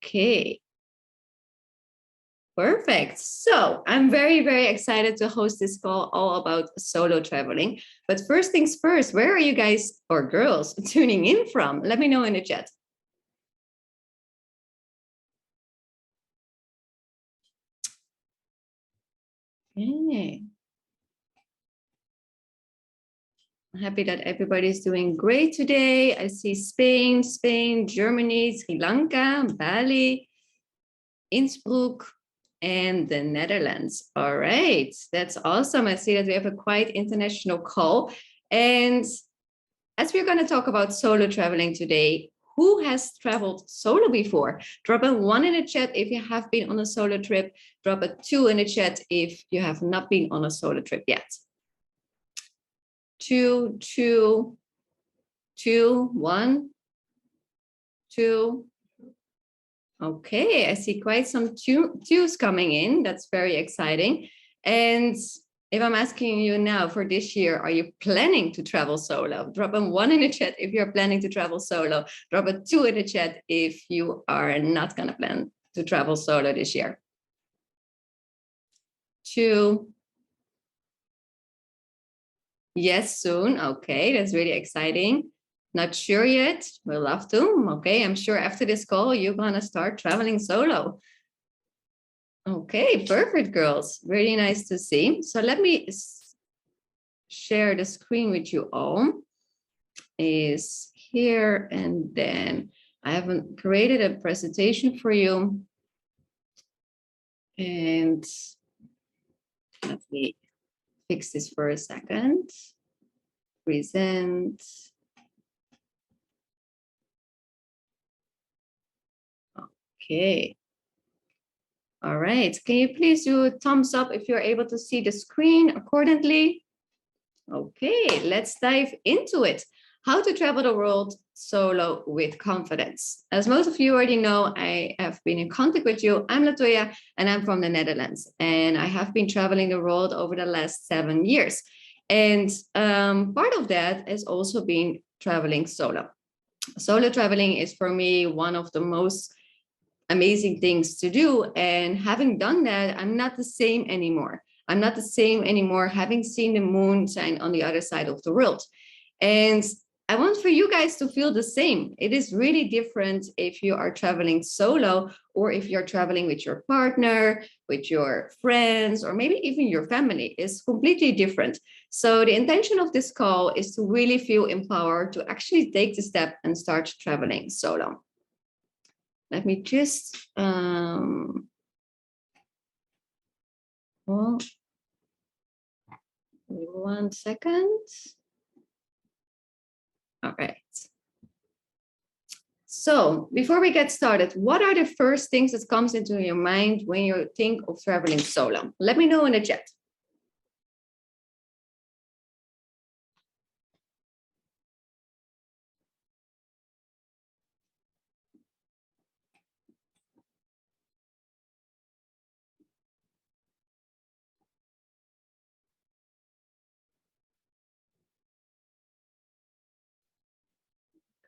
Okay. Perfect. So I'm very, very excited to host this call all about solo traveling. But first things first, where are you guys or girls tuning in from? Let me know in the chat. Okay. I'm happy that everybody's doing great today. I see Spain, Germany, Sri Lanka, Bali, Innsbruck, and the Netherlands. All right, that's awesome. I see that we have a quite international call. And as we're going to talk about solo traveling today, who has traveled solo before? Drop a 1 in the chat if you have been on a solo trip. Drop a 2 in the chat if you have not been on a solo trip yet. 2, 2, 2, 1, 2. Okay, I see quite some twos coming in. That's very exciting. And if I'm asking you now for this year, are you planning to travel solo? Drop a 1 in the chat if you're planning to travel solo. Drop a 2 in the chat if you are not going to plan to travel solo this year. 2. Yes, soon. Okay, that's really exciting. Not sure yet. We'll love to. Okay, I'm sure after this call, you're going to start traveling solo. Okay, perfect, girls. Really nice to see. So let me share the screen with you all. Is here, and then I haven't created a presentation for you. And let me fix this for a second. Present. Okay. All right. Can you please do a thumbs up if you're able to see the screen accordingly? Okay, let's dive into it. How to travel the world solo with confidence. As most of you already know, I have been in contact with you. I'm Latoya and I'm from the Netherlands. And I have been traveling the world over the last 7 years. And part of that has also been traveling solo. Solo traveling is for me one of the most amazing things to do. And having done that, I'm not the same anymore. I'm not the same anymore having seen the moon shine on the other side of the world. And I want for you guys to feel the same. It is really different if you are traveling solo or if you're traveling with your partner, with your friends, or maybe even your family. It's completely different. So the intention of this call is to really feel empowered to actually take the step and start traveling solo. Let me just well, 1 second. All right. So before we get started, what are the first things that comes into your mind when you think of traveling solo? Let me know in the chat.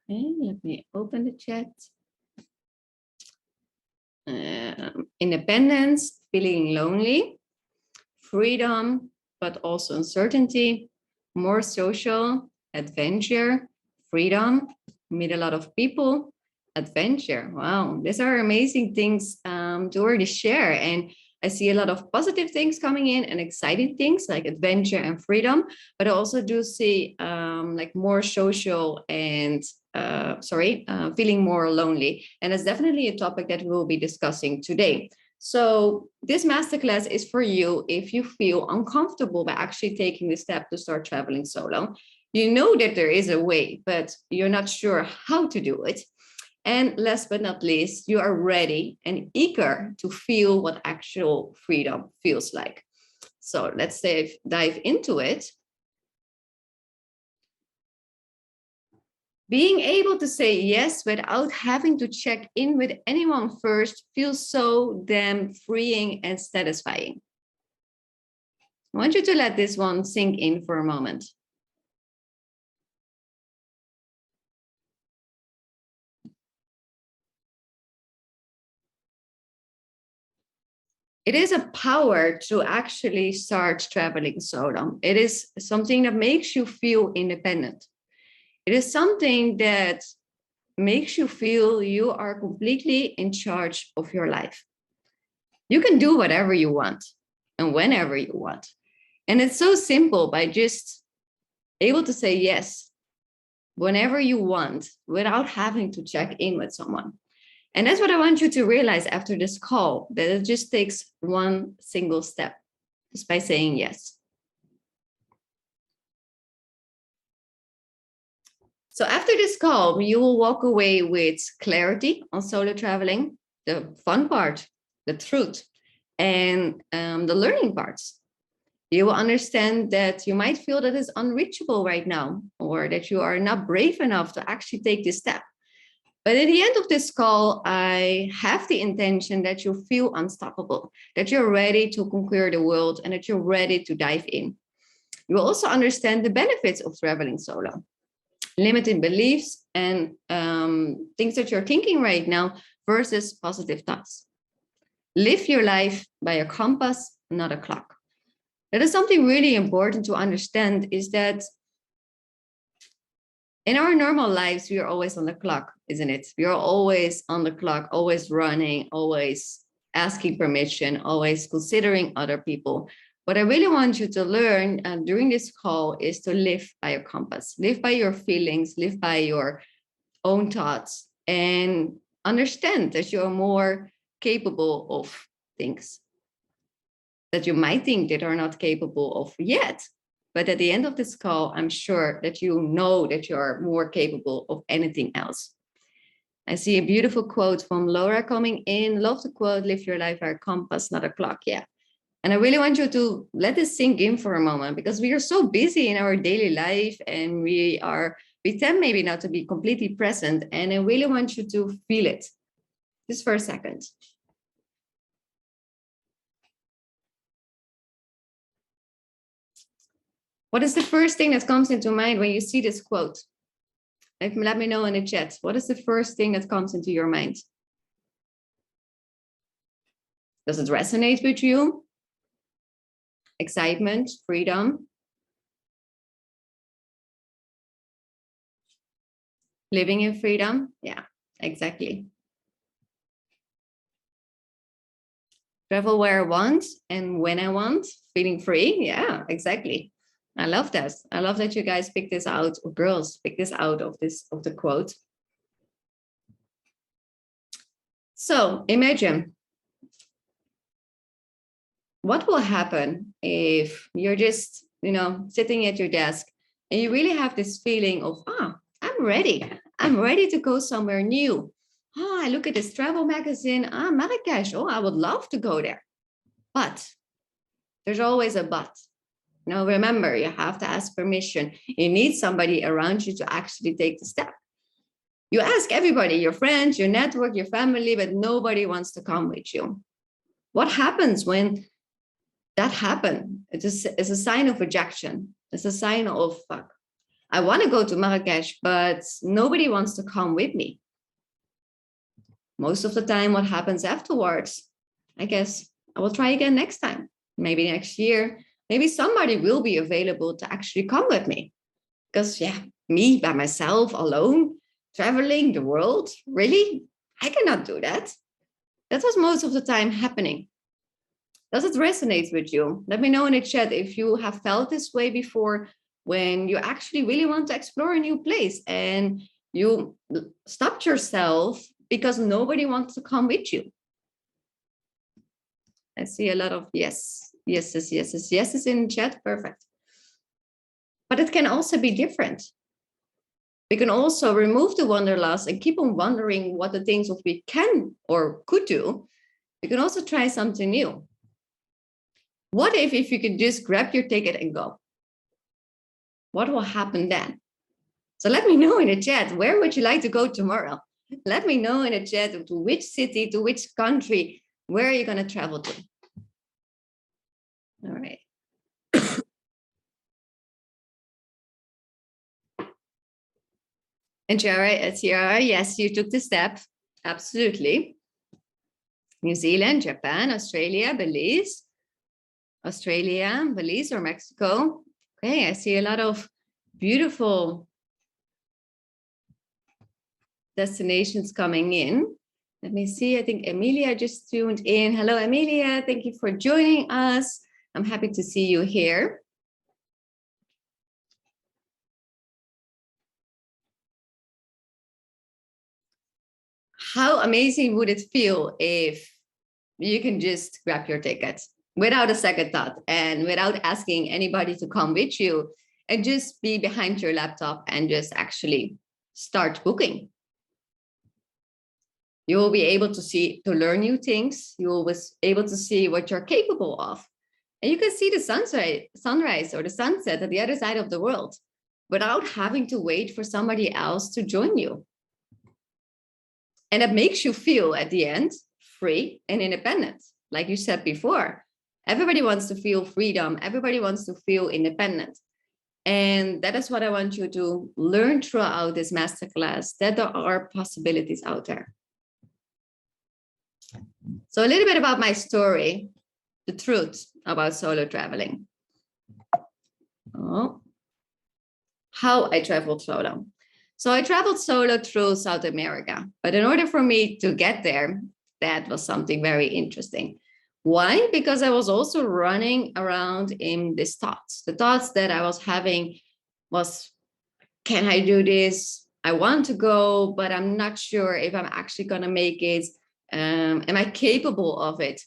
Okay, let me open the chat. Independence, feeling lonely, freedom, but also uncertainty, more social, adventure, freedom, meet a lot of people, adventure. Wow, these are amazing things to already share. And I see a lot of positive things coming in and exciting things like adventure and freedom, but I also do see like more social and feeling more lonely. And that's definitely a topic that we'll be discussing today. So this masterclass is for you if you feel uncomfortable by actually taking the step to start traveling solo. You know that there is a way, but you're not sure how to do it. And last but not least, you are ready and eager to feel what actual freedom feels like. So let's dive into it. Being able to say yes without having to check in with anyone first feels so damn freeing and satisfying. I want you to let this one sink in for a moment. It is a power to actually start traveling solo. It is something that makes you feel independent. It is something that makes you feel you are completely in charge of your life. You can do whatever you want and whenever you want. And it's so simple by just able to say yes whenever you want without having to check in with someone. And that's what I want you to realize after this call, that it just takes one single step, just by saying yes. So after this call, you will walk away with clarity on solo traveling, the fun part, the truth, and the learning parts. You will understand that you might feel that it's unreachable right now, or that you are not brave enough to actually take this step. But at the end of this call, I have the intention that you feel unstoppable, that you're ready to conquer the world, and that you're ready to dive in. You will also understand the benefits of traveling solo, limiting beliefs and things that you're thinking right now versus positive thoughts. Live your life by a compass, not a clock. That is something really important to understand, is that in our normal lives, we are always on the clock, isn't it? We are always on the clock, always running, always asking permission, always considering other people. What I really want you to learn during this call is to live by your compass, live by your feelings, live by your own thoughts, and understand that you are more capable of things that you might think that are not capable of yet. But at the end of this call, I'm sure that you know that you're more capable of anything else. I see a beautiful quote from Laura coming in. Love the quote, live your life by a compass, not a clock. Yeah. And I really want you to let this sink in for a moment, because we are so busy in our daily life and we tend maybe not to be completely present. And I really want you to feel it just for a second. What is the first thing that comes into mind when you see this quote? Let me know in the chat. What is the first thing that comes into your mind? Does it resonate with you? Excitement, freedom, living in freedom? Yeah, exactly. Travel where I want and when I want, feeling free. Yeah, exactly. I love that. I love that you guys pick this out, or girls pick this out of the quote. So imagine what will happen if you're just, sitting at your desk and you really have this feeling of, I'm ready. I'm ready to go somewhere new. I look at this travel magazine. Marrakesh. I would love to go there. But there's always a but. Remember, you have to ask permission. You need somebody around you to actually take the step. You ask everybody, your friends, your network, your family, but nobody wants to come with you. What happens when that happens? It's a sign of rejection. It's a sign of, fuck, I want to go to Marrakesh, but nobody wants to come with me. Most of the time, what happens afterwards? I guess I will try again next time. Maybe next year. Maybe somebody will be available to actually come with me. Because, me by myself, alone, traveling the world, really? I cannot do that. That was most of the time happening. Does it resonate with you? Let me know in the chat if you have felt this way before, when you actually really want to explore a new place and you stopped yourself because nobody wants to come with you. I see a lot of yeses in chat. Perfect. But it can also be different. We can also remove the wanderlust and keep on wondering what the things that we can or could do. We can also try something new. What if you could just grab your ticket and go? What will happen then? So let me know in the chat, where would you like to go tomorrow? Let me know in the chat to which city, to which country, where are you going to travel to? All right. And Tiara, yes, you took the step. Absolutely. New Zealand, Japan, Australia, Belize, or Mexico. Okay, I see a lot of beautiful destinations coming in. Let me see. I think Emilia just tuned in. Hello, Emilia. Thank you for joining us. I'm happy to see you here. How amazing would it feel if you can just grab your ticket without a second thought and without asking anybody to come with you, and just be behind your laptop and just actually start booking? You will be able to learn new things. You will be able to see what you're capable of. And you can see the sunrise or the sunset at the other side of the world without having to wait for somebody else to join you. And it makes you feel at the end free and independent. Like you said before, everybody wants to feel freedom. Everybody wants to feel independent. And that is what I want you to learn throughout this masterclass, that there are possibilities out there. So a little bit about my story, the truth about solo traveling. How I traveled solo. So I traveled solo through South America, but in order for me to get there, that was something very interesting. Why? Because I was also running around in these thoughts. The thoughts that I was having was, can I do this? I want to go, but I'm not sure if I'm actually going to make it. Am I capable of it?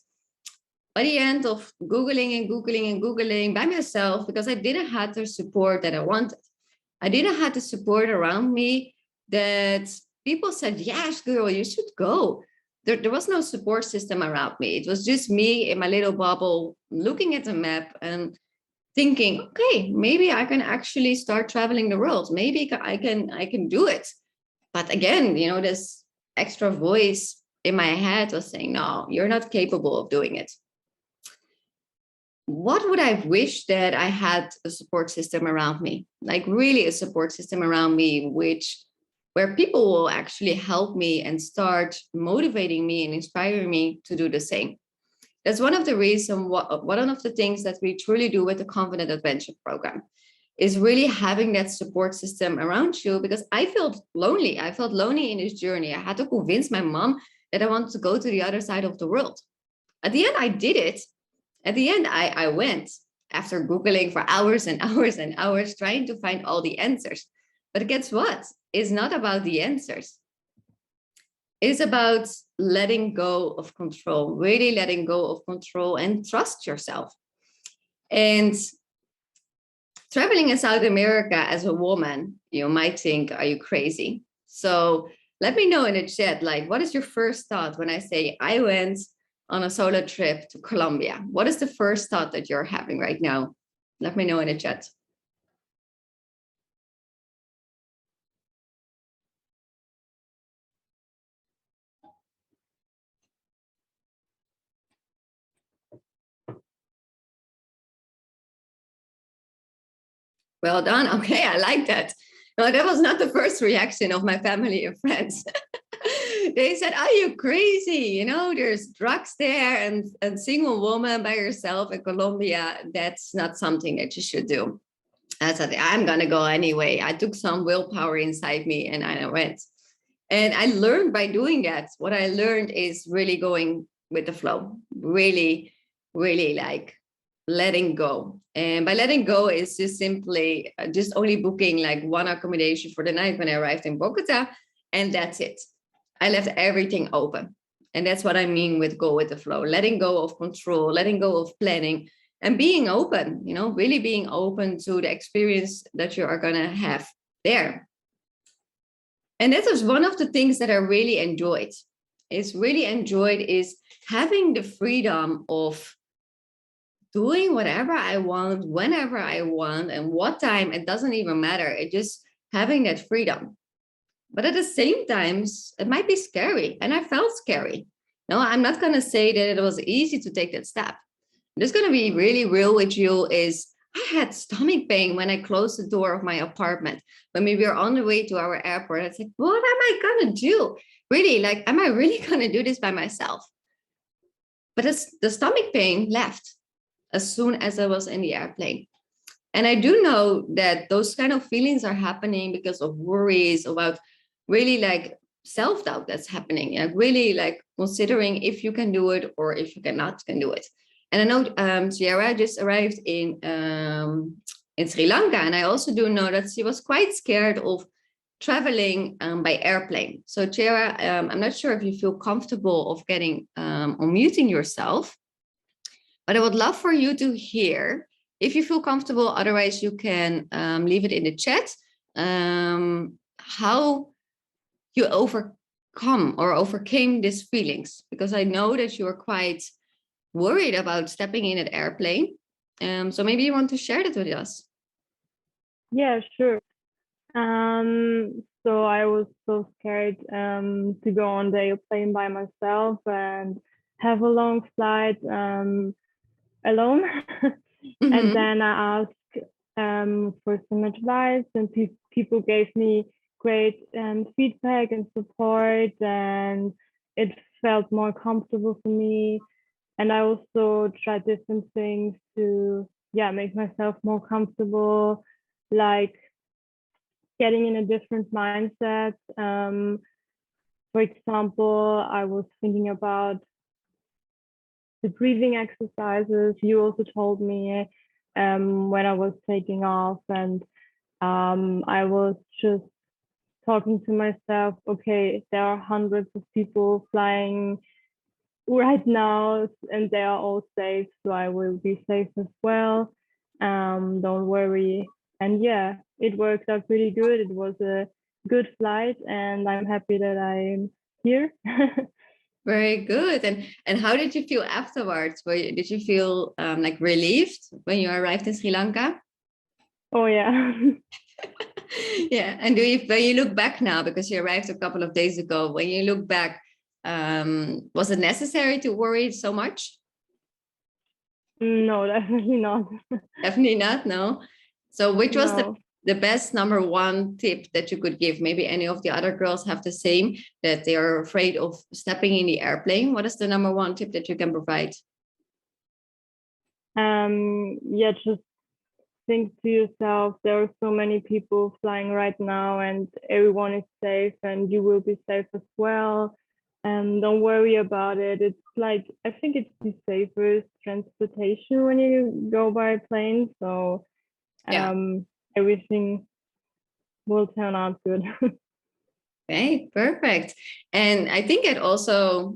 By the end of Googling by myself, because I didn't have the support that I wanted. I didn't have the support around me that people said, yes, girl, you should go. There was no support system around me. It was just me in my little bubble, looking at the map and thinking, okay, maybe I can actually start traveling the world. Maybe I can do it. But again, this extra voice in my head was saying, no, you're not capable of doing it. What would I wish that I had a support system around me, like really a support system around me, where people will actually help me and start motivating me and inspiring me to do the same. That's one of the reasons, one of the things that we truly do with the Confident Adventure program is really having that support system around you, because I felt lonely. I felt lonely in this journey. I had to convince my mom that I wanted to go to the other side of the world. At the end, I did it. At the end, I went after Googling for hours and hours and hours, trying to find all the answers. But guess what? It's not about the answers. It's about letting go of control, really letting go of control and trust yourself. And traveling in South America as a woman, you might think, are you crazy? So let me know in the chat, like, what is your first thought when I say I went on a solo trip to Colombia? What is the first thought that you're having right now? Let me know in the chat. Well done. Okay, I like that. No, that was not the first reaction of my family and friends. They said, are you crazy? There's drugs there, and a single woman by herself in Colombia, that's not something that you should do. I said, I'm going to go anyway. I took some willpower inside me and I went. And I learned by doing that. What I learned is really going with the flow, really, really like letting go. And by letting go is just simply just only booking like one accommodation for the night when I arrived in Bogota. And that's it. I left everything open. And that's what I mean with go with the flow, letting go of control, letting go of planning, and being open, really being open to the experience that you are going to have there. And that was one of the things that I really enjoyed. Is having the freedom of doing whatever I want, whenever I want, and what time. It doesn't even matter. It's just having that freedom. But at the same time, it might be scary. And I felt scary. No, I'm not going to say that it was easy to take that step. I'm just going to be really real with you. Is I had stomach pain when I closed the door of my apartment. When we were on the way to our airport, I said, what am I going to do? Really, like, am I really going to do this by myself? But the stomach pain left as soon as I was in the airplane. And I do know that those kind of feelings are happening because of worries about really like self-doubt that's happening, and really like considering if you can do it or if you cannot can do it. And I know Sierra just arrived in Sri Lanka, and I also do know that she was quite scared of traveling by airplane. So Sierra, I'm not sure if you feel comfortable of getting unmuting yourself, but I would love for you to hear if you feel comfortable. Otherwise, you can leave it in the chat. How you overcome or overcame these feelings, because I know that you are quite worried about stepping in an airplane. So maybe you want to share that with us. Yeah, sure. So I was so scared to go on the airplane by myself and have a long flight alone. And then I asked for some advice, and people gave me great feedback and support, and it felt more comfortable for me. And I also tried different things to make myself more comfortable, like getting in a different mindset. For example, I was thinking about the breathing exercises you also told me when I was taking off, and I was just talking to myself, okay, there are hundreds of people flying right now and they are all safe, so I will be safe as well. Don't worry. And yeah, it worked out pretty good. It was a good flight, and I'm happy that I'm here. Very good. And how did you feel afterwards? Did you feel like relieved when you arrived in Sri Lanka? Oh yeah. Yeah. And when you look back now, because you arrived a couple of days ago, when you look back, was it necessary to worry so much? No, definitely not. Definitely not. No. So which was No. the best number one tip that you could give? Maybe any of the other girls have the same, that they are afraid of stepping in the airplane. What is the number one tip that you can provide? Yeah, just think to yourself, there are so many people flying right now and everyone is safe and you will be safe as well. And don't worry about it. It's like, I think it's the safest transportation when you go by plane. So Yeah. everything will turn out good. Okay, perfect. And I think it also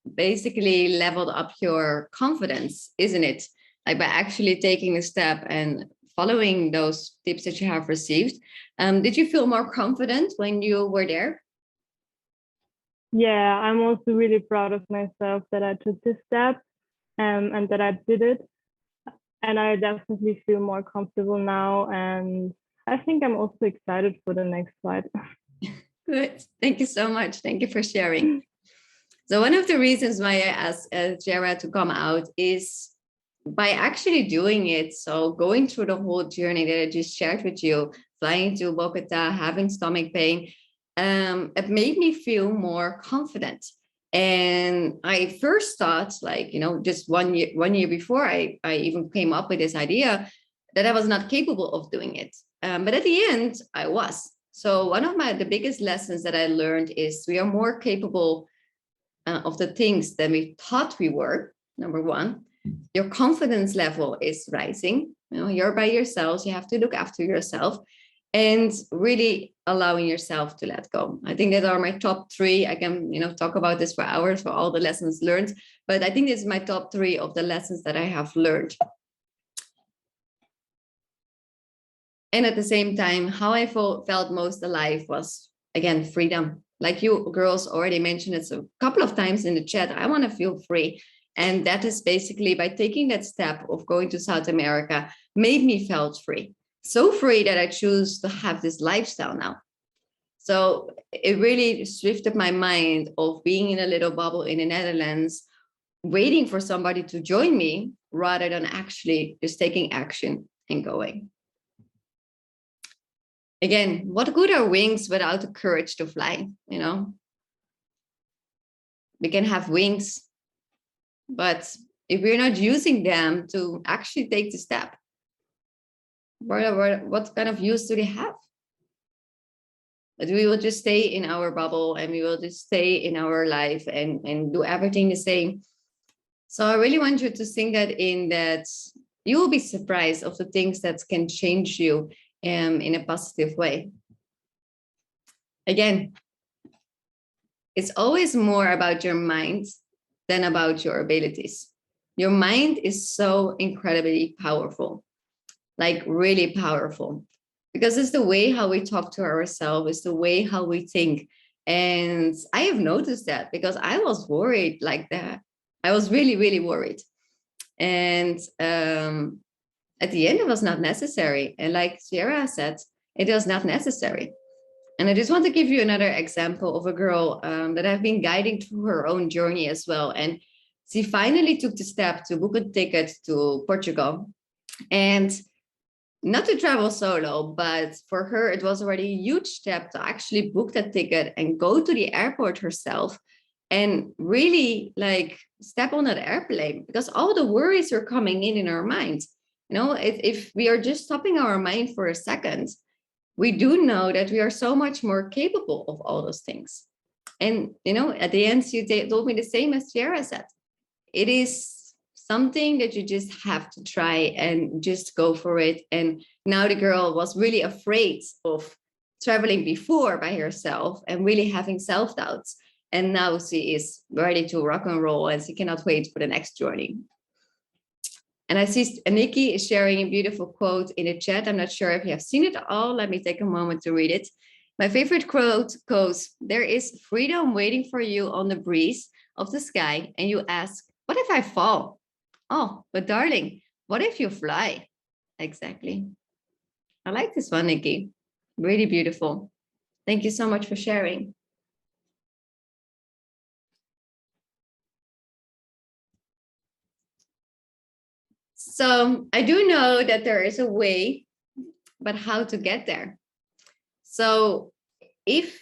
basically leveled up your confidence, isn't it? Like by actually taking a step and following those tips that you have received. Did you feel more confident when you were there? Yeah, I'm also really proud of myself that I took this step and that I did it. And I definitely feel more comfortable now. And I think I'm also excited for the next flight. Good. Thank you so much. Thank you for sharing. So one of the reasons why I asked Jara to come out is by actually doing it. So going through the whole journey that I just shared with you, flying to Bogota, having stomach pain, it made me feel more confident. And I first thought, like, just 1 year before I even came up with this idea, that I was not capable of doing it. But at the end, I was. So one of the biggest lessons that I learned is we are more capable of the things that we thought we were. Number one, your confidence level is rising. You're by yourself. You have to look after yourself and really allowing yourself to let go. I think that are my top three. I can, talk about this for hours for all the lessons learned, but I think this is my top three of the lessons that I have learned. And at the same time, how I felt most alive was, again, freedom. Like you girls already mentioned it a couple of times in the chat, I want to feel free. And that is basically by taking that step of going to South America, made me felt free. So free that I choose to have this lifestyle now. So it really shifted my mind of being in a little bubble in the Netherlands, waiting for somebody to join me rather than actually just taking action and going. Again, what good are wings without the courage to fly? We can have wings, But if we're not using them to actually take the step, what kind of use do they have? But we will just stay in our bubble and we will just stay in our life and do everything the same. So I really want you to think that in that you will be surprised of the things that can change you in a positive way. Again, it's always more about your mind than about your abilities. Your mind is so incredibly powerful, like really powerful, because it's the way how we talk to ourselves, it's the way how we think. And I have noticed that because I was worried like that. I was really, really worried. And at the end, it was not necessary. And like Sierra said, it was not necessary. And I just want to give you another example of a girl that I've been guiding through her own journey as well. And she finally took the step to book a ticket to Portugal. And not to travel solo, but for her, it was already a huge step to actually book that ticket and go to the airport herself and really like step on that airplane, because all the worries are coming in our minds. You know, if we are just stopping our mind for a second, we do know that we are so much more capable of all those things. And, you know, at the end, you told me the same as Sierra said. It is something that you just have to try and just go for it. And now the girl was really afraid of traveling before by herself and really having self-doubts. And now she is ready to rock and roll and she cannot wait for the next journey. And I see Nikki is sharing a beautiful quote in the chat. I'm not sure if you have seen it all. Let me take a moment to read it. My favorite quote goes, "There is freedom waiting for you on the breeze of the sky. And you ask, what if I fall? Oh, but darling, what if you fly?" Exactly. I like this one, Nikki. Really beautiful. Thank you so much for sharing. So I do know that there is a way, but how to get there? So if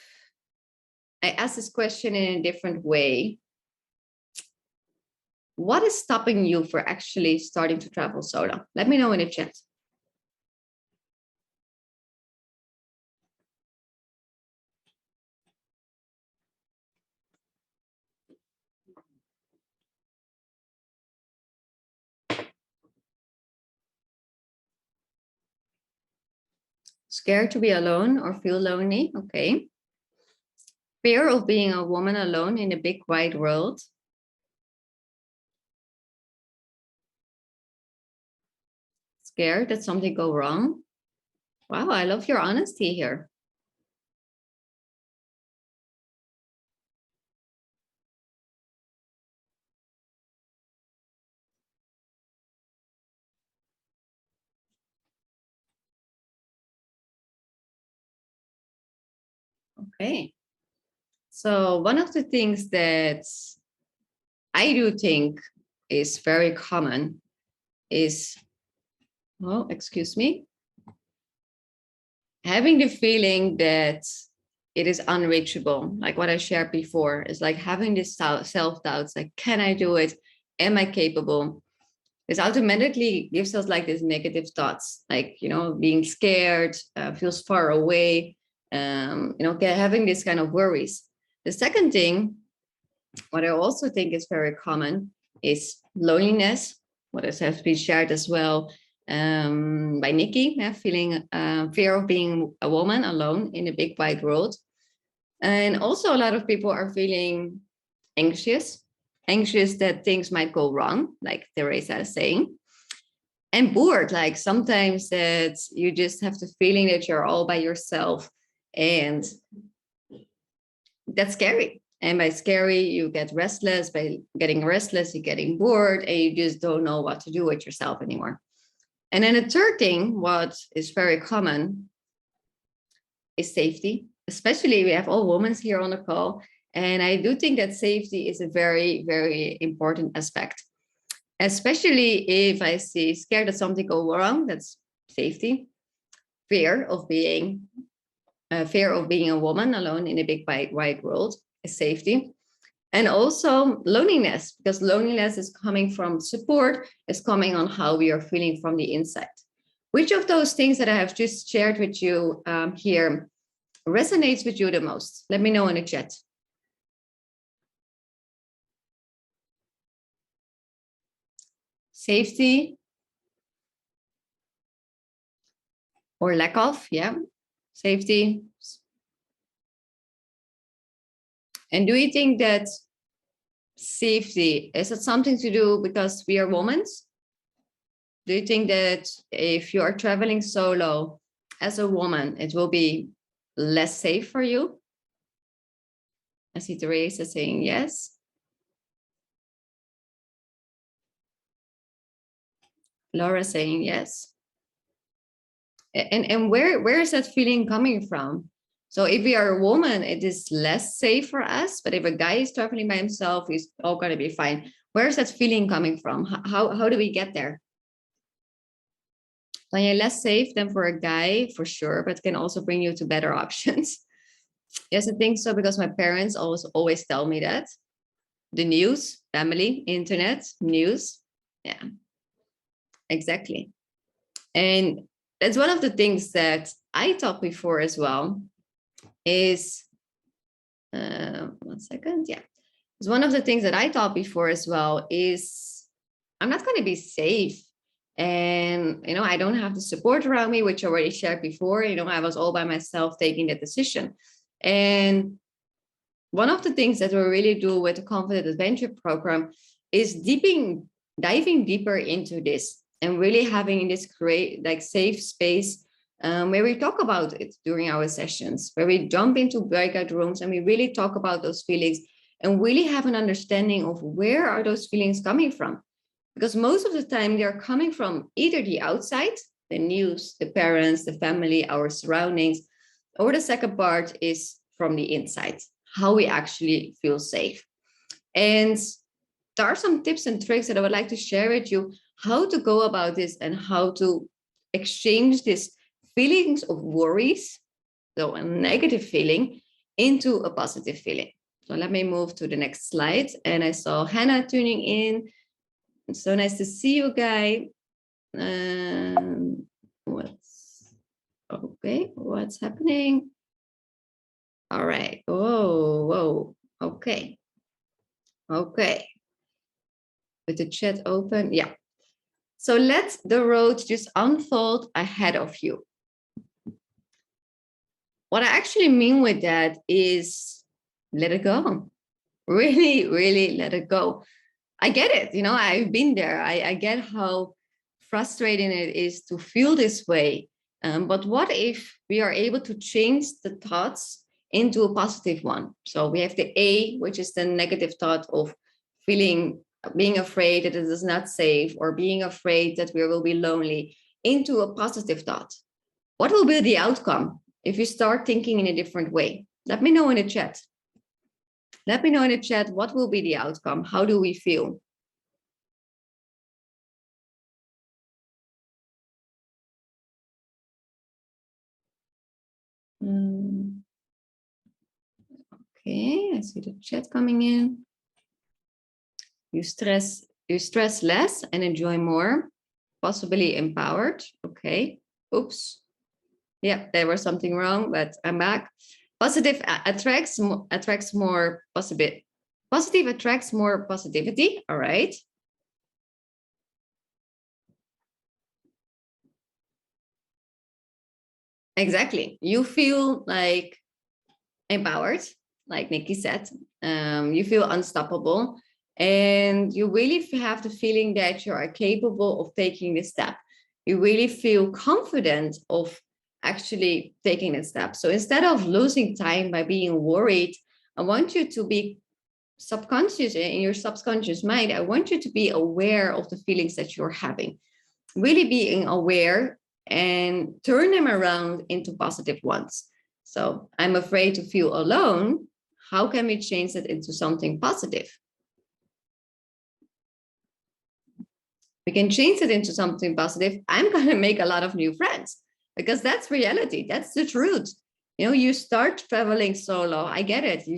I ask this question in a different way, what is stopping you for actually starting to travel solo? Let me know in the chat. Scared to be alone or feel lonely? Okay. Fear of being a woman alone in a big wide world? Scared that something go wrong? Wow, I love your honesty here. Okay. So one of the things that I do think is very common is, oh, excuse me, having the feeling that it is unreachable. Like what I shared before is like having this self-doubts, like, can I do it? Am I capable? This automatically gives us like these negative thoughts, like, you know, being scared, feels far away, you know, having this kind of worries. The second thing, what I also think is very common is loneliness, what has been shared as well by Nikki, feeling fear of being a woman alone in a big wide world. And also a lot of people are feeling anxious, anxious that things might go wrong, like Teresa is saying, and bored, like sometimes that you just have the feeling that you're all by yourself, and that's scary. And by scary, you get restless. By getting restless, you're getting bored, and you just don't know what to do with yourself anymore. And then the third thing, what is very common, is safety. Especially, we have all women here on the call, and I do think that safety is a very, very important aspect. Especially if I see scared that something go wrong, that's safety. Fear of being a woman alone in a big wide world is safety. And also loneliness, because loneliness is coming from support, is coming on how we are feeling from the inside. Which of those things that I have just shared with you here resonates with you the most? Let me know in the chat. Safety or lack of, yeah, safety. And do you think that safety, is it something to do because we are women? Do you think that if you are traveling solo as a woman, it will be less safe for you? I see Teresa saying yes. Laura saying yes. And where is that feeling coming from? So if we are a woman, it is less safe for us. But if a guy is traveling by himself, he's all going to be fine. Where is that feeling coming from? How do we get there? Then you're less safe than for a guy, for sure, but can also bring you to better options. Yes, I think so, because my parents always tell me that. The news, family, internet, news. Yeah, exactly. And that's one of the things that I taught before as well is, 1 second. Yeah. It's one of the things that I taught before as well is I'm not going to be safe. And, I don't have the support around me, which I already shared before. I was all by myself taking that decision. And one of the things that we really do with the Confident Adventure program is diving deeper into this and really having this great, safe space where we talk about it during our sessions, where we jump into breakout rooms and we really talk about those feelings and really have an understanding of where are those feelings coming from. Because most of the time they're coming from either the outside, the news, the parents, the family, our surroundings, or the second part is from the inside, how we actually feel safe. And there are some tips and tricks that I would like to share with you, how to go about this and how to exchange these feelings of worries, so a negative feeling, into a positive feeling. So let me move to the next slide. And I saw Hannah tuning in. It's so nice to see you, Guy. What's happening? All right. Whoa. Okay. With the chat open. Yeah. So let the road just unfold ahead of you. What I actually mean with that is let it go. Really, really let it go. I get it. I've been there. I get how frustrating it is to feel this way. But what if we are able to change the thoughts into a positive one? So we have the A, which is the negative thought of being afraid that it is not safe, or being afraid that we will be lonely, into a positive thought. What will be the outcome if you start thinking in a different way? Let me know in the chat. Let me know in the chat, what will be the outcome? How do we feel? Okay, I see the chat coming in. You stress less and enjoy more, possibly empowered. Okay. Oops. Yeah, there was something wrong, but I'm back. Positive attracts more positive. Positive attracts more positivity. All right. Exactly. You feel like empowered, like Nikki said. You feel unstoppable, and you really have the feeling that you are capable of taking this step. You really feel confident of actually taking a step. So instead of losing time by being worried, I want you to be subconscious in your subconscious mind. I want you to be aware of the feelings that you're having, really being aware and turn them around into positive ones. So I'm afraid to feel alone. How can we change that into something positive? We can change it into something positive. I'm going to make a lot of new friends, because that's reality. That's the truth. You start traveling solo. I get it. You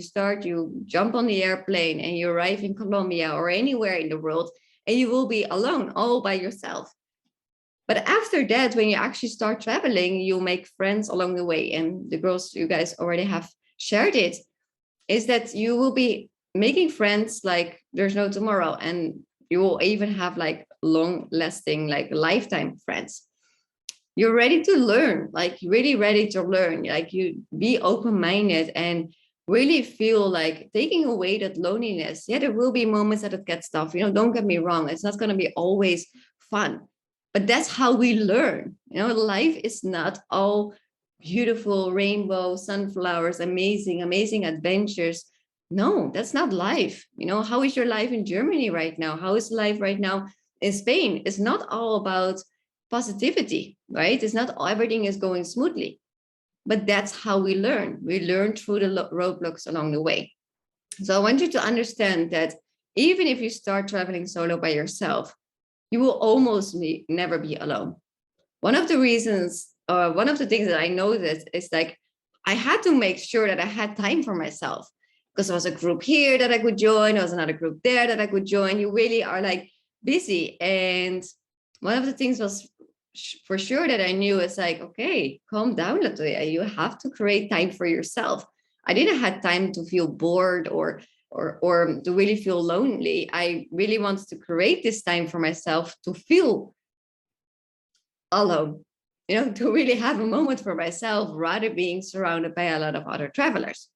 jump on the airplane and you arrive in Colombia or anywhere in the world, and you will be alone, all by yourself. But after that, when you actually start traveling, you make friends along the way. And the girls, you guys already have shared it, is that you will be making friends like there's no tomorrow. And you will even have like long lasting, like lifetime friends. You're ready to learn, like really ready to learn, like you be open-minded and really feel like taking away that loneliness. Yeah, there will be moments that it gets tough. Don't get me wrong. It's not going to be always fun, but that's how we learn. Life is not all beautiful rainbow, sunflowers, amazing adventures. No, that's not life. How is your life in Germany right now? How is life right now in Spain? It's not all about positivity, right? It's not everything is going smoothly, but that's how we learn. We learn through the roadblocks along the way. So I want you to understand that even if you start traveling solo by yourself, you will almost never be alone. One of the reasons, one of the things that I noticed is like, I had to make sure that I had time for myself, because there was a group here that I could join. There was another group there that I could join. You really are like busy. And one of the things was for sure that I knew is like, okay, calm down, Latoya. You have to create time for yourself. I didn't have time to feel bored or to really feel lonely. I really wanted to create this time for myself to feel alone, to really have a moment for myself rather being surrounded by a lot of other travelers.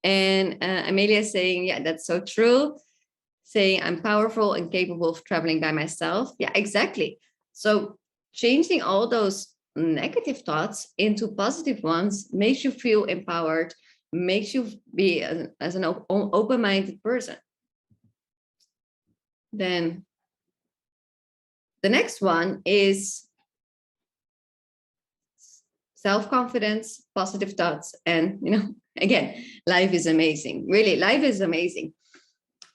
And Amelia saying, yeah, that's so true. Saying I'm powerful and capable of traveling by myself. Yeah, exactly. So changing all those negative thoughts into positive ones makes you feel empowered, makes you be as an open-minded person. Then the next one is self-confidence, positive thoughts. And, again, life is amazing. Really, life is amazing.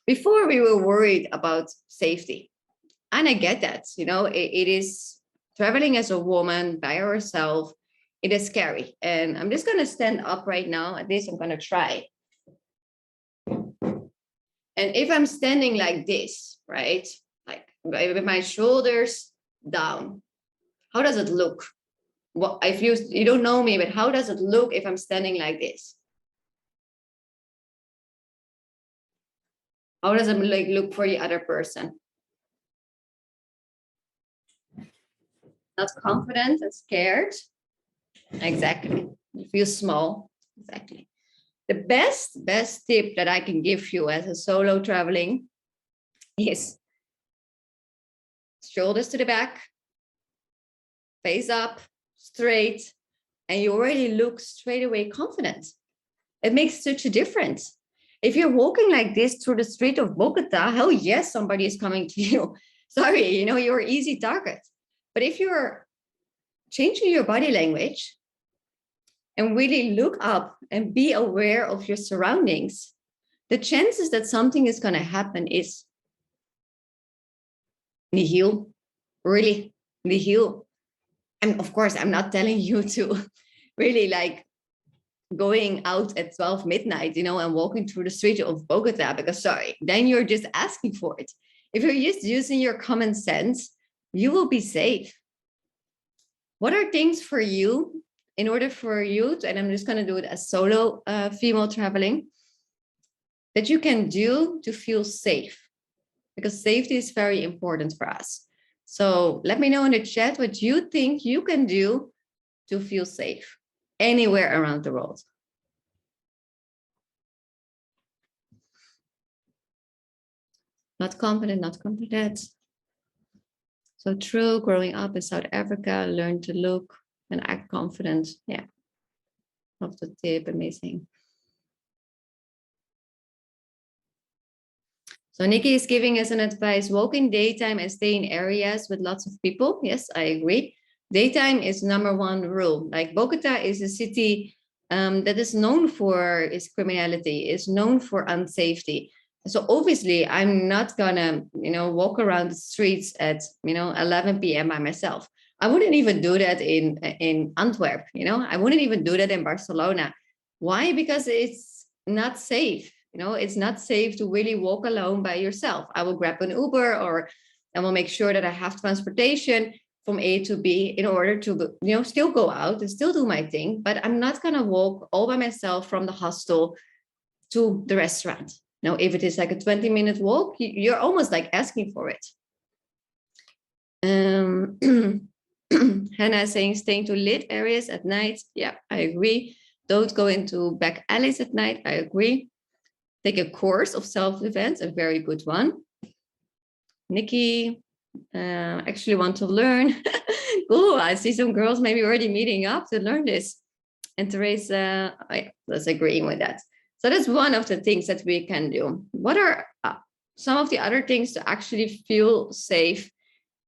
Before we were worried about safety. And I get that, it is traveling as a woman by herself. It is scary. And I'm just going to stand up right now. At least I'm going to try. And if I'm standing like this, right, like with my shoulders down, how does it look? Well, if you don't know me, but how does it look if I'm standing like this? How does it like look for the other person? Not confident and scared. Exactly. You feel small. Exactly. The best tip that I can give you as a solo traveling is shoulders to the back, face up, straight, and you already look straight away confident. It makes such a difference. If you're walking like this through the street of Bogota, hell yes, somebody is coming to you. Sorry, you're an easy target. But if you're changing your body language and really look up and be aware of your surroundings, the chances that something is going to happen is nihil, really nihil. And of course, I'm not telling you to really like going out at 12 midnight, and walking through the street of Bogota, because sorry, then you're just asking for it. If you're just using your common sense, you will be safe. What are things for you in order for you to, and I'm just going to do it as solo female traveling, that you can do to feel safe? Because safety is very important for us. So let me know in the chat what you think you can do to feel safe anywhere around the world. Not confident, not confident. So true, growing up in South Africa, learn to look and act confident. Yeah, love the tip, amazing. So Nikki is giving us an advice, walk in daytime and stay in areas with lots of people. Yes, I agree. Daytime is number one rule. Like Bogota is a city that is known for its criminality, is known for unsafety. So obviously I'm not gonna, walk around the streets at, 11 p.m. by myself. I wouldn't even do that in Antwerp, I wouldn't even do that in Barcelona. Why? Because it's not safe. It's not safe to really walk alone by yourself. I will grab an Uber, or I will make sure that I have transportation from A to B in order to, still go out and still do my thing. But I'm not going to walk all by myself from the hostel to the restaurant. Now, if it is like a 20-minute walk, you're almost like asking for it. Hannah is saying staying to lit areas at night. Yeah, I agree. Don't go into back alleys at night. I agree. Take a course of self-defense, a very good one. Nikki, actually want to learn. Cool. I see some girls maybe already meeting up to learn this. And Teresa, let's agree with that. So that's one of the things that we can do. What are some of the other things to actually feel safe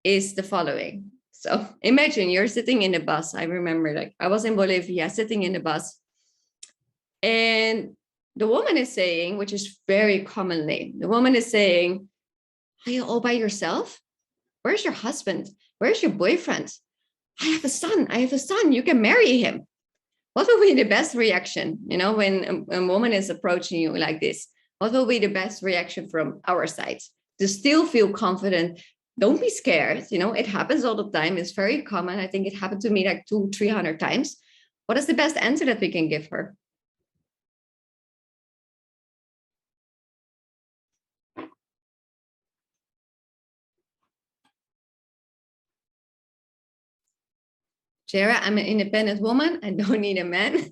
is the following. So imagine you're sitting in the bus. I remember, like, I was in Bolivia sitting in the bus, and the woman is saying, which is very commonly, the woman is saying, are you all by yourself? Where's your husband? Where's your boyfriend? I have a son. I have a son. You can marry him. What will be the best reaction, when a woman is approaching you like this? What will be the best reaction from our side? To still feel confident. Don't be scared. It happens all the time. It's very common. I think it happened to me like 200-300 times. What is the best answer that we can give her? Jara, I'm an independent woman. I don't need a man.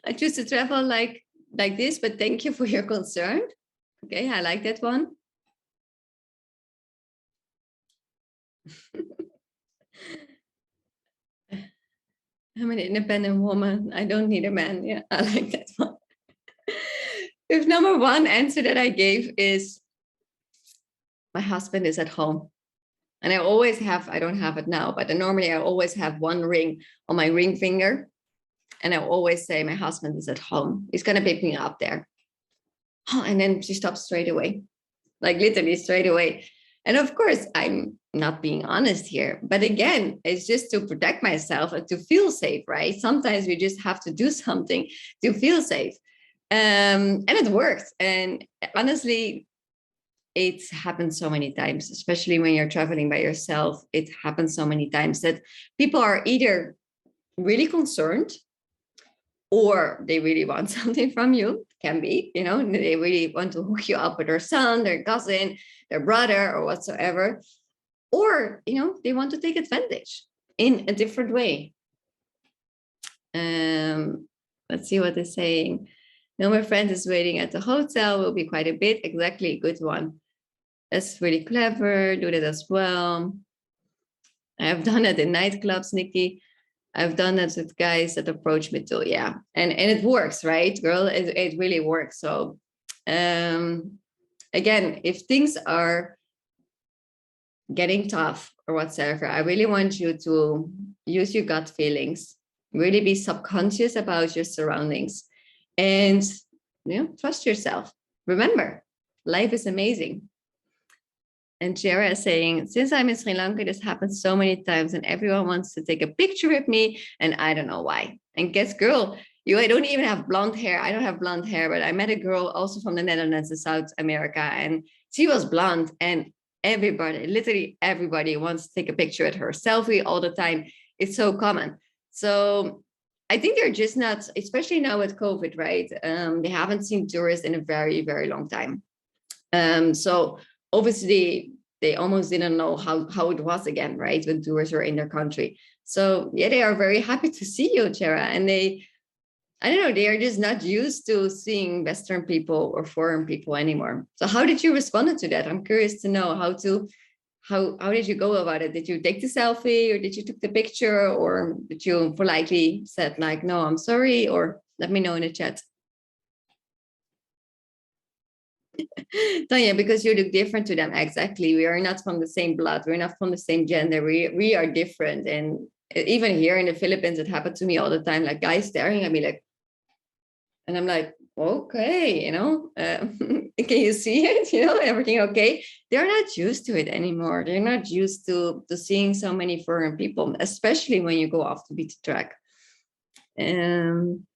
I choose to travel like this, but thank you for your concern. Okay, I like that one. I'm an independent woman. I don't need a man. Yeah, I like that one. If number one answer that I gave is my husband is at home. And I always have, I don't have it now, but normally I always have one ring on my ring finger. And I always say, my husband is at home. He's going to pick me up there. Oh, and then she stops straight away, like literally straight away. And of course, I'm not being honest here. But again, it's just to protect myself and to feel safe, right? Sometimes we just have to do something to feel safe. And it works. And honestly, it's happened so many times, especially when you're traveling by yourself. It happens so many times that people are either really concerned or they really want something from you. Can be, they really want to hook you up with their son, their cousin, their brother, or whatsoever. Or, they want to take advantage in a different way. Let's see what they're saying. No, my friend is waiting at the hotel. Will be quite a bit. Exactly, good one. That's really clever. Do that as well. I have done it in nightclubs, Nikki. I've done that with guys that approach me too. Yeah. And it works, right, girl? It really works. So again, if things are getting tough or whatsoever, I really want you to use your gut feelings, really be subconscious about your surroundings, and trust yourself. Remember, life is amazing. And Jera is saying, since I'm in Sri Lanka, this happens so many times and everyone wants to take a picture with me and I don't know why. And guess, girl, I don't even have blonde hair. I don't have blonde hair, but I met a girl also from the Netherlands in South America and she was blonde and everybody, literally everybody wants to take a picture with her. Selfie all the time. It's so common. So I think they're just not, especially now with COVID, right? They haven't seen tourists in a very, very long time. So obviously they almost didn't know how it was again, right? When tourists were in their country. So yeah, they are very happy to see you, Chera. And I don't know, they are just not used to seeing Western people or foreign people anymore. So how did you respond to that? I'm curious to know how did you go about it? Did you take the selfie or did you take the picture or did you politely said like, no, I'm sorry, or let me know in the chat. Tanya, because you look different to them. Exactly. We are not from the same blood. We're not from the same gender. We are different. And even here in the Philippines, it happened to me all the time. Like guys staring at me like, and I'm like, okay, can you see it? Everything okay? They're not used to it anymore. They're not used to seeing so many foreign people, especially when you go off the beaten track. Um,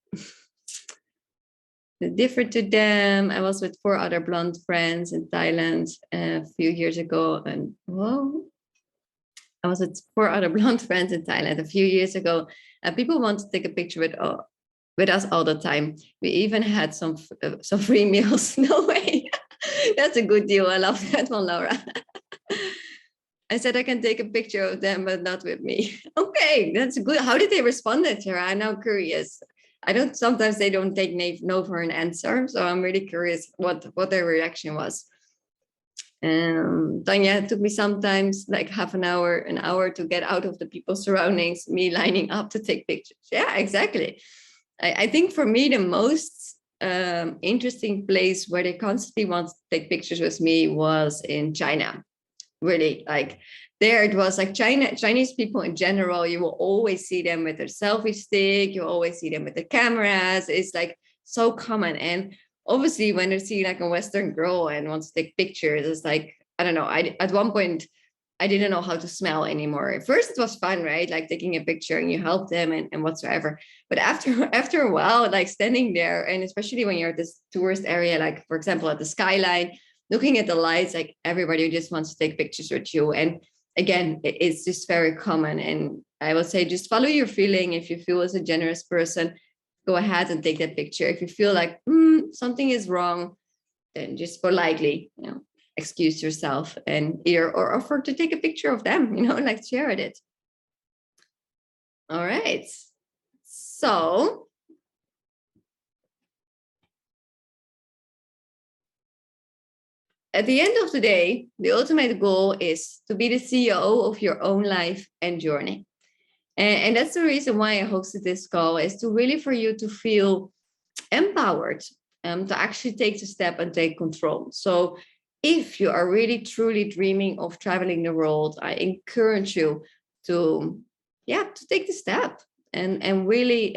different to them. I was with 4 other blonde friends in Thailand a few years ago, and well, I was with 4 other blonde friends in Thailand a few years ago, and people want to take a picture with us all the time. We even had some free meals. No way. That's a good deal. I love that one, Laura. I said I can take a picture of them, but not with me. Okay, that's good. How did they respond to her? I'm now curious. I don't. Sometimes they don't take no for an answer, so I'm really curious what their reaction was. Then yeah, it took me sometimes like half an hour to get out of the people surroundings, me lining up to take pictures. Yeah, exactly. I think for me the most interesting place where they constantly want to take pictures with me was in China. Really, like there it was like Chinese people in general. You will always see them with their selfie stick. You always see them with the cameras. It's like so common. And obviously, when they see like a Western girl and wants to take pictures, it's like I don't know. I at one point I didn't know how to smell anymore. At first, it was fun, right? Like taking a picture and you help them and whatsoever. But after a while, like standing there, and especially when you're at this tourist area, like for example at the skyline, looking at the lights, like everybody just wants to take pictures with you. And again, it's just very common. And I would say just follow your feeling. If you feel as a generous person, go ahead and take that picture. If you feel like something is wrong, then just politely, excuse yourself and or offer to take a picture of them, like share it. All right. So at the end of the day, the ultimate goal is to be the CEO of your own life and journey. And that's the reason why I hosted this call, is to really for you to feel empowered, to actually take the step and take control. So if you are really truly dreaming of traveling the world, I encourage you to, to take the step and really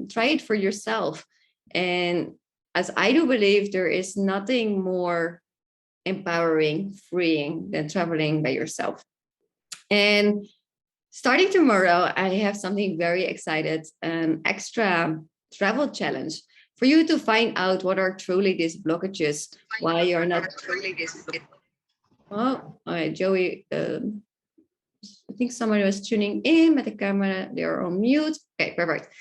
try it for yourself. And as I do believe, there is nothing more empowering, freeing than traveling by yourself. And starting tomorrow, I have something very excited, an extra travel challenge for you to find out what are truly these blockages, why you're not. Oh, all right, Joey. I think somebody was tuning in with the camera. They're on mute. Okay, perfect.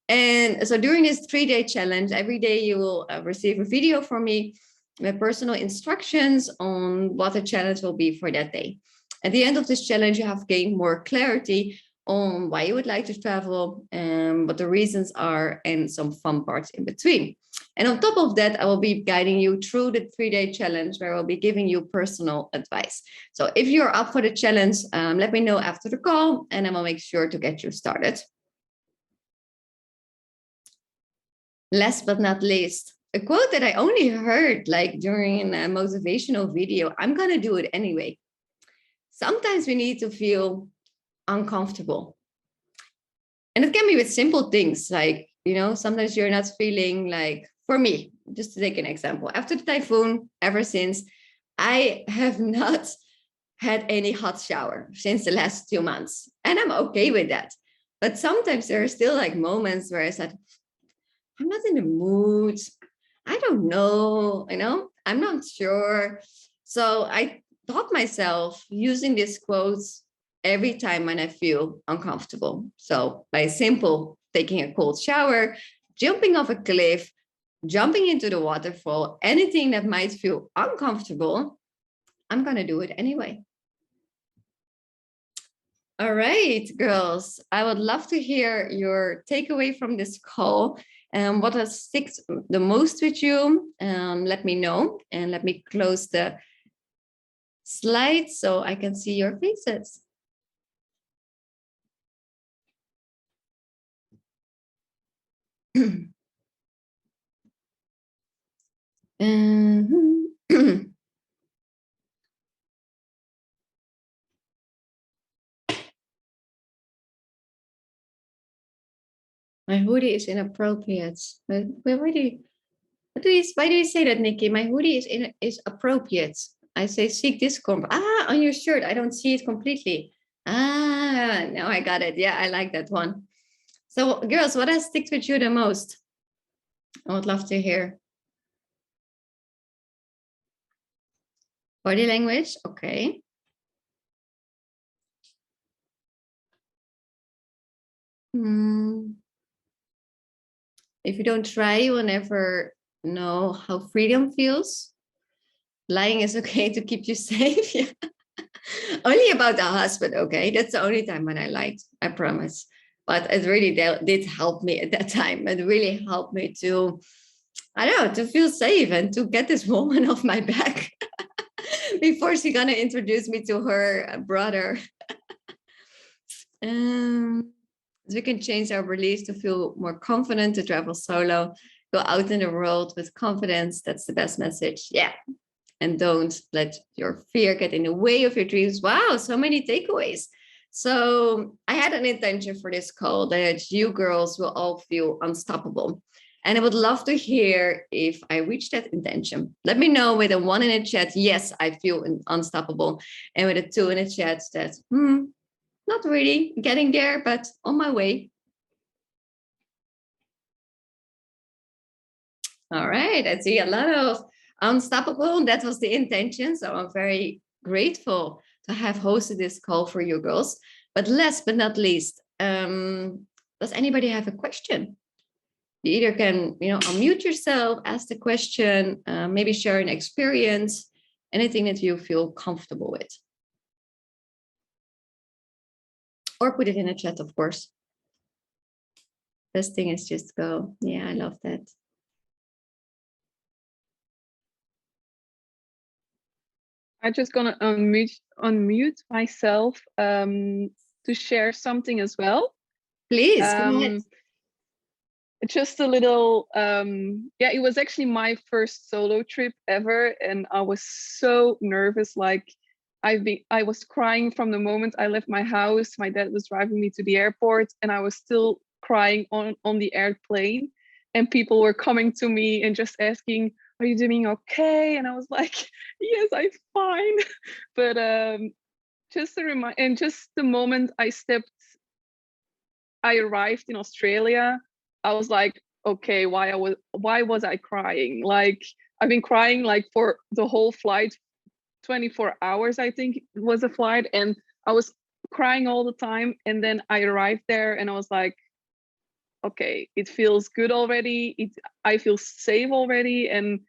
And so during this 3-day challenge, every day you will receive a video from me with personal instructions on what the challenge will be for that day. At the end of this challenge, you have gained more clarity on why you would like to travel and what the reasons are, and some fun parts in between. And on top of that, I will be guiding you through the 3-day challenge, where I will be giving you personal advice. So if you're up for the challenge, let me know after the call, and I will make sure to get you started. Last but not least, a quote that I only heard like during a motivational video. I'm going to do it anyway. Sometimes we need to feel uncomfortable. And it can be with simple things like, sometimes you're not feeling like, for me, just to take an example, after the typhoon, ever since, I have not had any hot shower since the last 2 months. And I'm okay with that. But sometimes there are still like moments where I said, I'm not in the mood. I don't know, I'm not sure. So I taught myself using these quotes every time when I feel uncomfortable. So by simple taking a cold shower, jumping off a cliff, jumping into the waterfall, anything that might feel uncomfortable, I'm going to do it anyway. All right, girls, I would love to hear your takeaway from this call. What has stuck the most with you? Let me know, and let me close the slide so I can see your faces. My hoodie is inappropriate. But where do you? Why do you say that, Nikki? My hoodie is appropriate. I say seek discomfort. On your shirt. I don't see it completely. Now I got it. Yeah, I like that one. So, girls, what has sticked with you the most? I would love to hear. Body language. Okay. If you don't try, you will never know how freedom feels. Lying is okay to keep you safe. Yeah. Only about the husband, okay? That's the only time when I lied, I promise. But it really did help me at that time. It really helped me to, I don't know, to feel safe and to get this woman off my back before she's gonna introduce me to her brother. We can change our beliefs to feel more confident to travel solo, go out in the world with confidence. That's the best message. Yeah. And don't let your fear get in the way of your dreams. Wow, so many takeaways. So I had an intention for this call that you girls will all feel unstoppable. And I would love to hear if I reached that intention. Let me know with a 1 in the chat, yes, I feel unstoppable. And with a 2 in the chat that, not really getting there, but on my way. All right, I see a lot of unstoppable. That was the intention. So I'm very grateful to have hosted this call for you girls. But last but not least, does anybody have a question? You either can, unmute yourself, ask the question, maybe share an experience, anything that you feel comfortable with. Or put it in a chat, of course. Best thing is just go. Yeah, I love that. I'm just gonna unmute myself to share something as well. Please, go ahead. Just a little, yeah, it was actually my first solo trip ever, and I was so nervous. Like, I was crying from the moment I left my house. My dad was driving me to the airport, and I was still crying on the airplane. And people were coming to me and just asking, "Are you doing okay?" And I was like, "Yes, I'm fine." But just a remind, and just the moment I arrived in Australia, I was like, okay, why was I crying? Like, I've been crying like for the whole flight, 24 hours, I think it was a flight, and I was crying all the time. And then I arrived there and I was like, okay, it feels good already. I feel safe already. And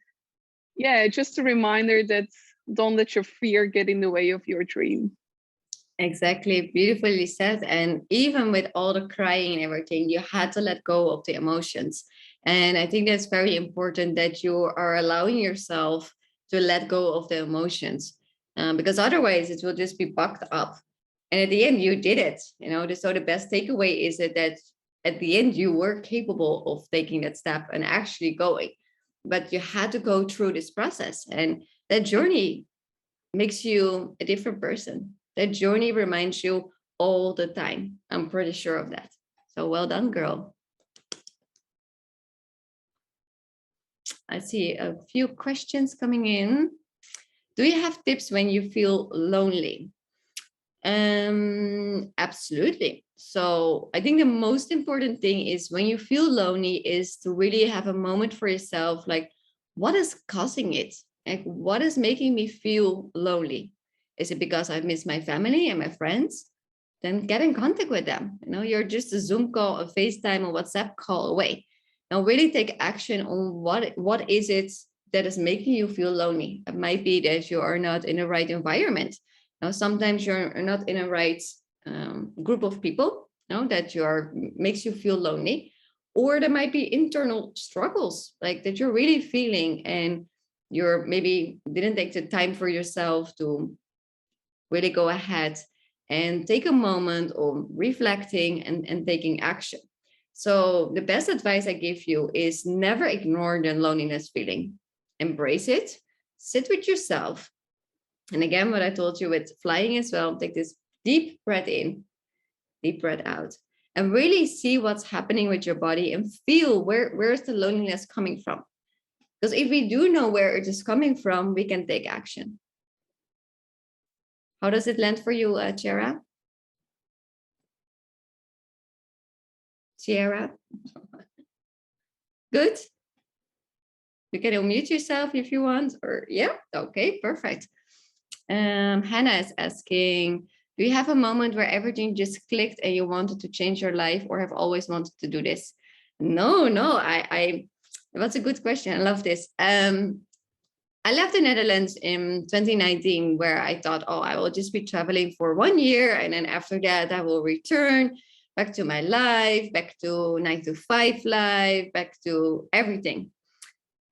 yeah, just a reminder that don't let your fear get in the way of your dream. Exactly, beautifully said. And even with all the crying and everything, you had to let go of the emotions. And I think that's very important that you are allowing yourself to let go of the emotions, because otherwise it will just be bucked up. And at the end, you did it. So the best takeaway is that at the end you were capable of taking that step and actually going, but you had to go through this process, and that journey makes you a different person. That journey reminds you all the time. I'm pretty sure of that. So well done, girl. I see a few questions coming in. Do you have tips when you feel lonely? Absolutely. So I think the most important thing is when you feel lonely is to really have a moment for yourself. Like, what is causing it? Like, what is making me feel lonely? Is it because I've missed my family and my friends? Then get in contact with them. You're just a Zoom call, a FaceTime, or WhatsApp call away. Now, really take action on what is it that is making you feel lonely. It might be that you are not in the right environment. Now, sometimes you're not in a right group of people, that makes you feel lonely, or there might be internal struggles like that you're really feeling, and you're maybe didn't take the time for yourself to really go ahead and take a moment on reflecting and taking action. So the best advice I give you is never ignore the loneliness feeling. Embrace it, sit with yourself. And again, what I told you with flying as well, take this deep breath in, deep breath out, and really see what's happening with your body and feel where's the loneliness coming from. Because if we do know where it is coming from, we can take action. How does it land for you, Tiara? Tiara? Good? You can unmute yourself if you want, or yeah, okay, perfect. Hannah is asking, do you have a moment where everything just clicked and you wanted to change your life, or have always wanted to do this? No, that's a good question. I love this. I left the Netherlands in 2019, where I thought, oh, I will just be traveling for 1 year. And then after that, I will return back to my life, back to 9 to 5 life, back to everything.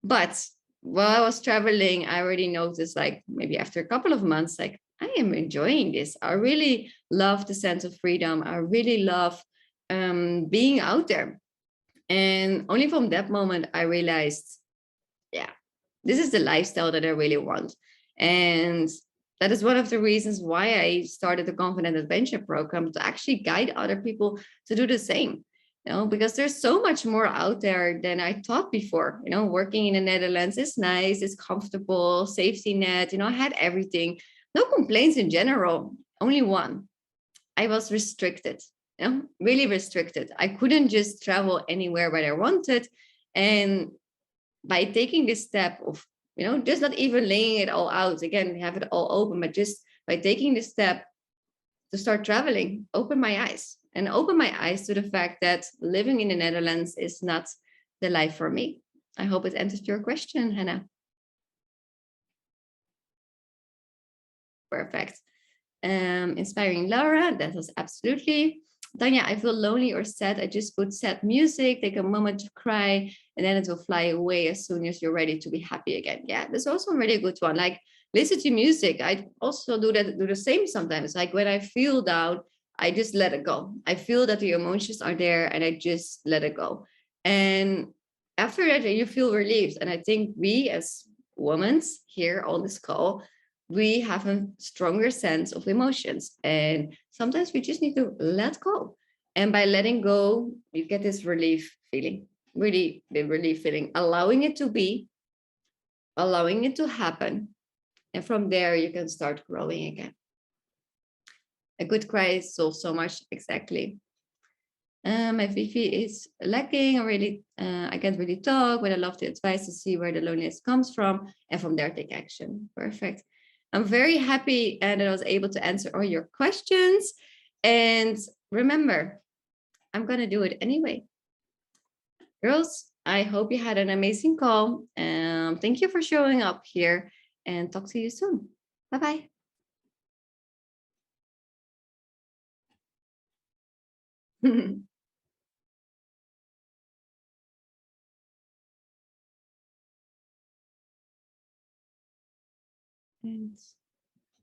But while I was traveling, I already noticed, like maybe after a couple of months, like I am enjoying this. I really love the sense of freedom. I really love being out there. And only from that moment, I realized, yeah, this is the lifestyle that I really want. And that is one of the reasons why I started the Confident Adventure program, to actually guide other people to do the same. Because there's so much more out there than I thought before. Working in the Netherlands is nice, it's comfortable, safety net, I had everything. No complaints in general, only one. I was restricted, really restricted. I couldn't just travel anywhere where I wanted. And by taking this step of, just not even laying it all out, again, have it all open, but just by taking this step to start traveling, open my eyes to the fact that living in the Netherlands is not the life for me. I hope it answers your question, Hannah. Perfect. Inspiring Laura, that was absolutely. Tanya, I feel lonely or sad. I just put sad music, take a moment to cry, and then it will fly away as soon as you're ready to be happy again. Yeah, that's also a really good one. Like, listen to music. I also do the same sometimes. Like when I feel down, I just let it go. I feel that the emotions are there and I just let it go. And after that, you feel relieved. And I think we as women here on this call, we have a stronger sense of emotions. And sometimes we just need to let go. And by letting go, you get this relief feeling, really the relief feeling, allowing it to be, allowing it to happen. And from there, you can start growing again. A good cry solves so much, exactly. My Vivi is lacking. I can't really talk, but I love the advice to see where the loneliness comes from, and from there take action. Perfect. I'm very happy that I was able to answer all your questions. And remember, I'm gonna do it anyway. Girls, I hope you had an amazing call. Thank you for showing up here, and talk to you soon. Bye-bye. Thanks.